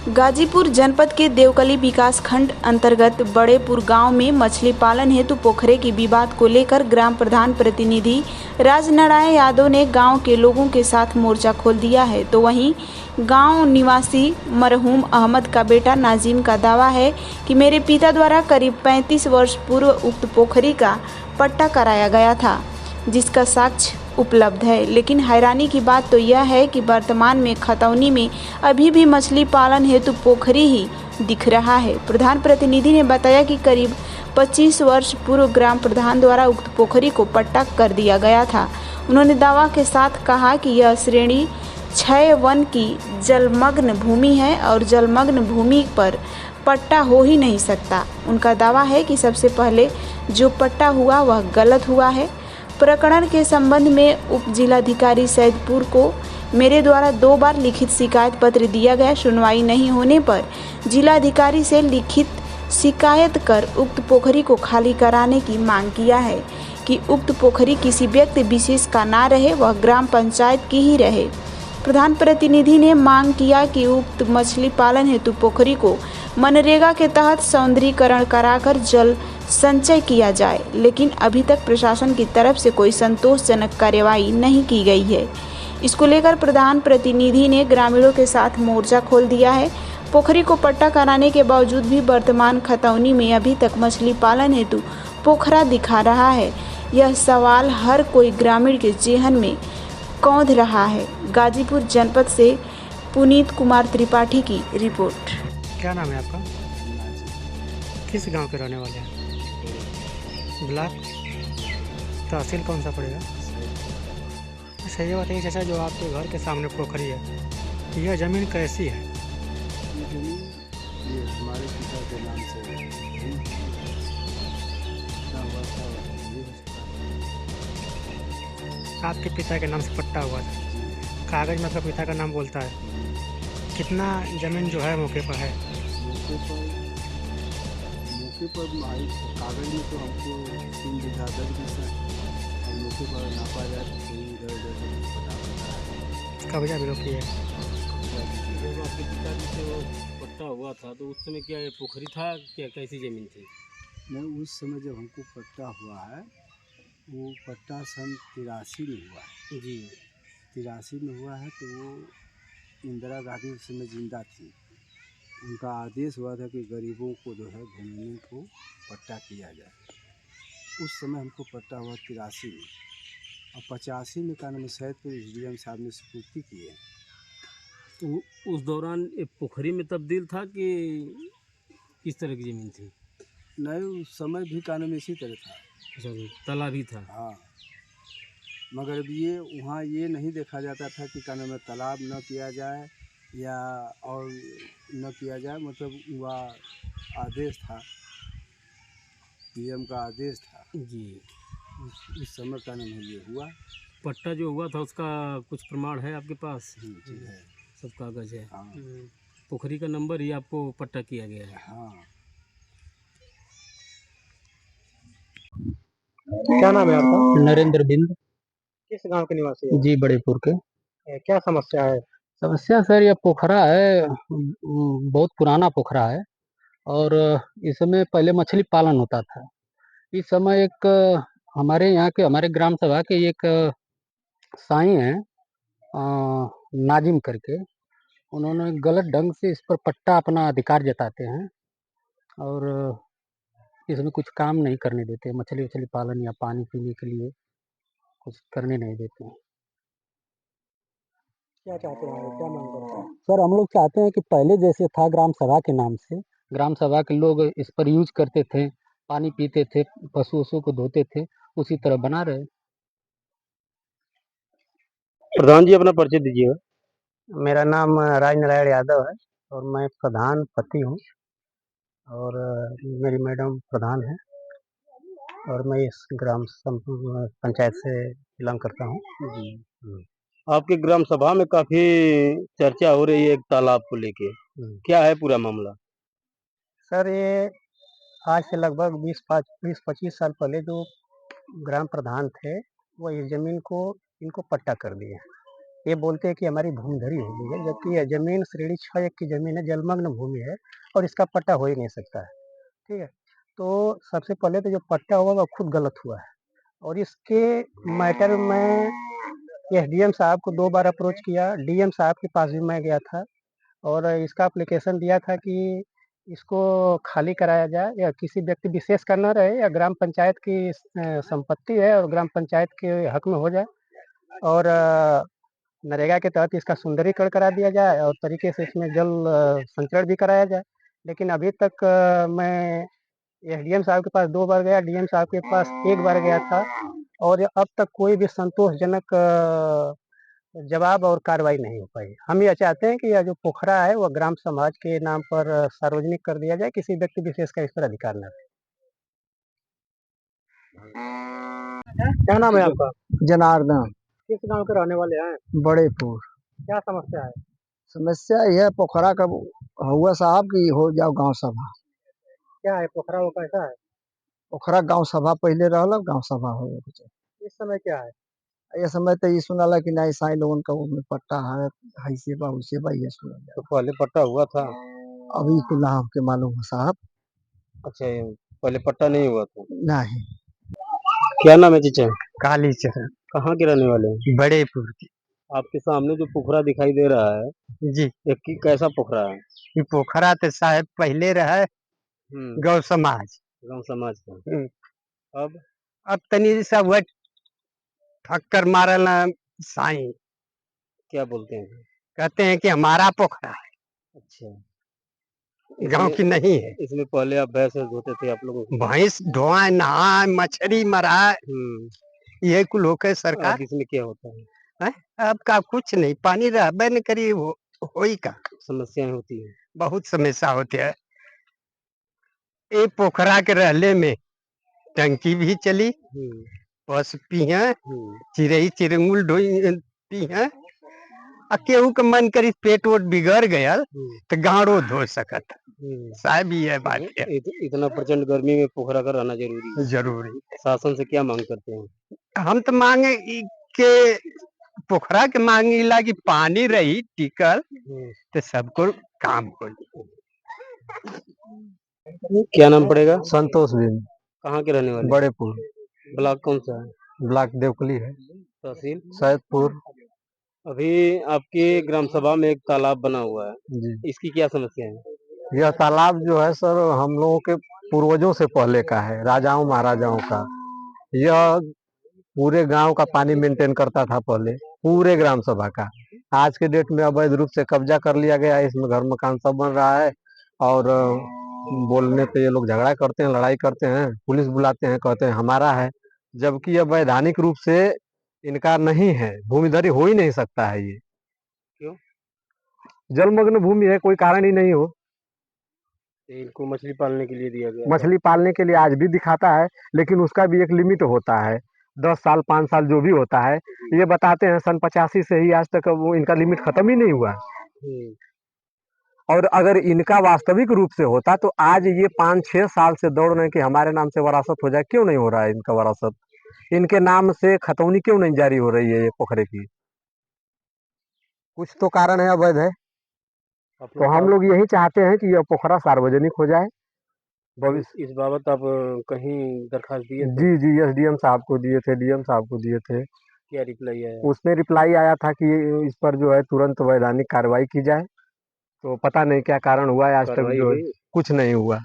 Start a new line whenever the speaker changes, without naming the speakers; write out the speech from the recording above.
गाजीपुर जनपद के देवकली विकास खंड अंतर्गत बड़ेपुर गांव में मछली पालन हेतु पोखरे की विवाद को लेकर ग्राम प्रधान प्रतिनिधि राजनारायण यादव ने गांव के लोगों के साथ मोर्चा खोल दिया है। तो वहीं गांव निवासी मरहूम अहमद का बेटा नाजिम का दावा है कि मेरे पिता द्वारा करीब 35 वर्ष पूर्व उक्त पोखरी का पट्टा कराया गया था, जिसका साक्ष्य उपलब्ध है। लेकिन हैरानी की बात तो यह है कि वर्तमान में खतौनी में अभी भी मछली पालन हेतु पोखरी ही दिख रहा है। प्रधान प्रतिनिधि ने बताया कि करीब 25 वर्ष पूर्व ग्राम प्रधान द्वारा उक्त पोखरी को पट्टा कर दिया गया था। उन्होंने दावा के साथ कहा कि यह श्रेणी 6 वन की जलमग्न भूमि है और जलमग्न भूमि पर पट्टा हो ही नहीं सकता। उनका दावा है कि सबसे पहले जो पट्टा हुआ वह गलत हुआ है। प्रकरण के संबंध में उप जिलाधिकारी सैदपुर को मेरे द्वारा 2 बार लिखित शिकायत पत्र दिया गया। सुनवाई नहीं होने पर जिलाधिकारी से लिखित शिकायत कर उक्त पोखरी को खाली कराने की मांग किया है कि उक्त पोखरी किसी व्यक्ति विशेष का ना रहे, वह ग्राम पंचायत की ही रहे। प्रधान प्रतिनिधि ने मांग किया कि उक्त मछली पालन हेतु पोखरी को मनरेगा के तहत सौंदर्यीकरण कराकर जल संचय किया जाए, लेकिन अभी तक प्रशासन की तरफ से कोई संतोषजनक कार्रवाई नहीं की गई है। इसको लेकर प्रधान प्रतिनिधि ने ग्रामीणों के साथ मोर्चा खोल दिया है। पोखरी को पट्टा कराने के बावजूद भी वर्तमान खतौनी में अभी तक मछली पालन हेतु पोखरा दिखा रहा है। यह सवाल हर कोई ग्रामीण के जेहन में कौंध रहा है। गाजीपुर जनपद से पुनीत कुमार त्रिपाठी की रिपोर्ट।
क्या नाम है आपका? किस गांव के रहने वाले हैं? ब्लॉक तहसील कौन सा पड़ेगा? अच्छा, ये बताइए चाचा, जो आपके घर के सामने पोखरी है, यह ज़मीन कैसी है?
ये हमारे पिता के नाम से हुआ था।
आपके पिता के नाम से पट्टा हुआ था, कागज में आपका पिता का नाम बोलता है। कितना ज़मीन जो है मौके पर है?
मौके पर कागज में तो हमको 3 बीघा 10 बीघा और मौके पर नापा जाए तो कहीं इधर उधर पता है।
कब्जा भी रोकी है।
जब आपके पिताजी से वो पट्टा हुआ था तो उस समय क्या ये पोखरी था, क्या कैसी ज़मीन थी?
नहीं, उस समय जब हमको पट्टा हुआ है, वो पट्टा सन 83 में हुआ है
जी।
83 में हुआ है। तो वो इंदिरा गांधी उस समय जिंदा थी। उनका आदेश हुआ था कि गरीबों को जो है भूमि को पट्टा किया जाए। उस समय हमको पट्टा हुआ 83 में, और 85 में का नाम सैदपुर SDM साहब ने स्वीकृति की है।
तो उस दौरान ये पोखरी में तब्दील था कि किस तरह की ज़मीन थी?
नहीं, उस समय भी का नाम इसी तरह था।
अच्छा, तालाब ही था।
हाँ, मगर अब ये वहाँ ये नहीं देखा जाता था कि का नाम है तालाब न किया जाए या और न किया जाए, मतलब वह आदेश था, PM का आदेश था।
जी।
उस समय का नाम है ये हुआ।
पट्टा जो हुआ था उसका कुछ प्रमाण है आपके पास?
ठीक है।
सब कागज़ है।
हाँ।
पोखरी का नंबर ही आपको पट्टा किया गया है।
हाँ।
क्या नाम है आपका?
नरेंद्र बिंद।
किस गांव के निवासी हैं?
जी, बड़ेपुर के।
क्या समस्या है?
समस्या सर, यह पोखरा है, बहुत पुराना पोखरा है और इसमें पहले मछली पालन होता था। इस समय एक हमारे यहाँ के, हमारे ग्राम सभा के एक साईं हैं, नाजिम करके, उन्होंने गलत ढंग से इस पर पट्टा अपना अधिकार जताते हैं और इसमें कुछ काम नहीं करने देते। मछली वछली पालन या पानी पीने के लिए कुछ करने नहीं देते हैं।
क्या चाहते हैं? क्या मांग करते हैं?
सर, हम लोग चाहते हैं कि पहले जैसे था ग्राम सभा के नाम से, ग्राम सभा के लोग इस पर यूज करते थे, पानी पीते थे, पशु वशु को धोते थे, उसी तरह बना रहे।
प्रधान जी, अपना परिचय दीजिएगा।
मेरा नाम राजनारायण यादव है और मैं प्रधान पति हूँ और मेरी मैडम प्रधान है और मैं इस पंचायत से बिलोंग करता हूँ।
जी। आपके ग्राम सभा में काफी चर्चा हो रही है एक तालाब को लेके, क्या है पूरा मामला?
सर, ये आज से लगभग 20-25 साल पहले जो ग्राम प्रधान थे, वो इस जमीन को इनको पट्टा कर दिए। ये बोलते हैं कि हमारी भूमिधरी हो गई है, जबकि यह ज़मीन श्रेणी 6 एक की ज़मीन है, जलमग्न भूमि है और इसका पट्टा हो ही नहीं सकता है, ठीक है? तो सबसे पहले तो जो पट्टा हुआ वो खुद गलत हुआ है और इसके मैटर में एसडीएम साहब को 2 बार अप्रोच किया, डीएम साहब के पास भी मैं गया था और इसका एप्लीकेशन दिया था कि इसको खाली कराया जाए या किसी व्यक्ति विशेष का न रहे या ग्राम पंचायत की संपत्ति है और ग्राम पंचायत के हक में हो जाए और नरेगा के तहत इसका सुंदरीकरण करा दिया जाए और तरीके से इसमें जल संचरण भी कराया जाए। लेकिन अभी तक मैं एसडीएम साहब के पास 2 बार गया, डीएम साहब के पास 1 बार गया था और अब तक कोई भी संतोषजनक जवाब और कार्रवाई नहीं हो पाई। हम ये चाहते हैं कि यह जो पोखरा है वह ग्राम समाज के नाम पर सार्वजनिक कर दिया जाए, किसी व्यक्ति विशेष का इस पर अधिकार न रहे। क्या नाम है आपका?
जनार्दन
किस गांव के रहने वाले हैं?
बड़ेपुर।
क्या समस्या है?
समस्या यह है पोखरा का हुआ साहब कि हो जाओ गांव सभा।
क्या है पोखरा वो कैसा है?
पोखरा गांव सभा पहले रहल, गांव सभा हो
इस समय क्या है?
ये समय तो ये सुनाला कि नहीं साई लोगन का उनमें पट्टा है, ऐसे बा वैसे बा, ये सुना
तो पहले पट्टा हुआ था?
अभी को ना हमके मालूम है साहब।
अच्छा, ये पहले पट्टा नहीं हुआ था।
नहीं।
क्या नाम है चीचा?
काली चरण
कहाँ के रहने वाले हैं?
बड़ेपुर की।
आपके सामने जो पोखरा दिखाई दे रहा है,
जी,
ये कैसा पोखरा है?
ये पोखरा तो साहब पहले रहा गौ समाज।
गांव समाज का। अब
अब तनी सा वह ठक्कर मारल साई
क्या बोलते हैं?
कहते हैं कि हमारा पोखरा है,
अच्छा,
गांव की नहीं है।
इसमें पहले आप भैंस धोते थे आप लोग?
भैंस धोआए, नहाए, मछली मराए, ये कुल होके सरकार।
अब इसमें क्या होता है?
है? अब का कुछ नहीं, पानी रहबे न करी होई का।
समस्याएं होती है।
बहुत समस्या होती है। ये पोखरा के रहले में टंकी भी चली, पशु पिए, चिड़ई चिरंगुल पिए, केहू के मन करी पेट वोट बिगड़ गया तो गाड़ो धो सकत। साहब ये बात है।
इतना प्रचंड गर्मी में पोखरा का रहना जरूरी है।
जरूरी।
शासन से क्या मांग करते हैं?
हम तो मांगे के पोखरा के मांगिला कि पानी रही टिकल तो सबको काम हो।
क्या नाम पड़ेगा?
संतोष बिन
कहाँ के रहने वाले?
बड़ेपुर।
ब्लॉक कौन सा है?
ब्लॉक देवकली है।
तहसील
सैदपुर।
अभी आपके ग्राम सभा में एक तालाब बना हुआ है,
जी,
इसकी क्या समस्या है?
यह तालाब जो है सर हम लोगों के पूर्वजों से पहले का है, राजाओं महाराजाओं का। यह पूरे गांव का पानी मेंटेन करता था पहले, पूरे ग्राम सभा का। आज के डेट में अवैध रूप से कब्जा कर लिया गया है, इसमें घर मकान सब बन रहा है और बोलने पे ये लोग झगड़ा करते हैं, लड़ाई करते हैं, पुलिस बुलाते हैं, कहते हैं हमारा है, जबकि यह वैधानिक रूप से इनका नहीं है, भूमिधरी हो ही नहीं सकता है। ये
क्यों?
जलमग्न भूमि है, कोई कारण ही नहीं हो।
इनको मछली पालने के लिए दिया गया।
मछली पालने के लिए आज भी दिखाता है, लेकिन उसका भी एक लिमिट होता है, 10 साल 5 साल जो भी होता है। ये बताते हैं सन 85 से ही आज तक वो इनका लिमिट खत्म ही नहीं हुआ। और अगर इनका वास्तविक रूप से होता तो आज ये 5-6 साल से दौड़ रहे हैं कि हमारे नाम से वरासत हो जाए। क्यों नहीं हो रहा है इनका वरासत? इनके नाम से खतौनी क्यों नहीं जारी हो रही है ये पोखरे की? कुछ तो कारण है, अवैध है। तो हम लोग यही चाहते हैं कि यह पोखरा सार्वजनिक हो जाए। भविष्य
इस बाबत आप कहीं दरखास्त दिए थे?
जी जी, एसडीएम साहब को दिए थे, डीएम साहब को दिए थे।
क्या रिप्लाई आया?
उसमें रिप्लाई आया था कि इस पर जो है तुरंत वैधानिक कार्रवाई की जाए। तो पता नहीं क्या कारण हुआ है, आज तक जो है कुछ नहीं हुआ।